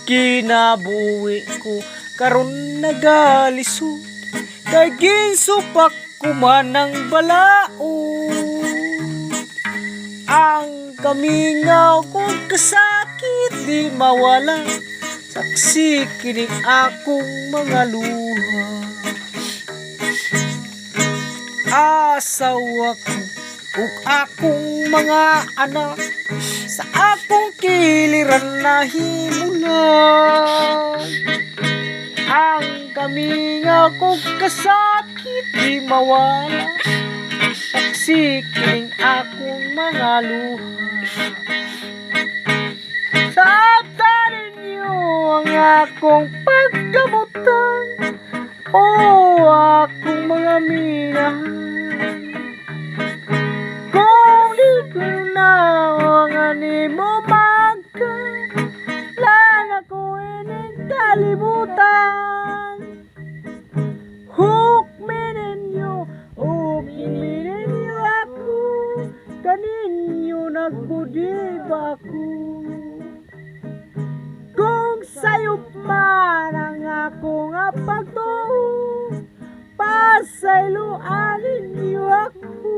kinabuhi ko karon nagalisod kay ginsupak ko man ng balaod. Ang kamingaw kong kasakit di mawala, saksi kining akong mga luha. Asawa ko ug akong mga anak sa akong kiliran na himulan. Ang kamingaw kong kasakit di mawala, saksi kining akong mga luha. Sabtanin niyo ang akong pagkamutan o akong mga minahan. Kung di ko na ang animo magkan, lana ko ining kalibutan. Hukminin niyo o himinin niyo ako, kaninyo nagbudib ako. Kung sayop man ang akong pagtuo, pasayloanin niyo ako.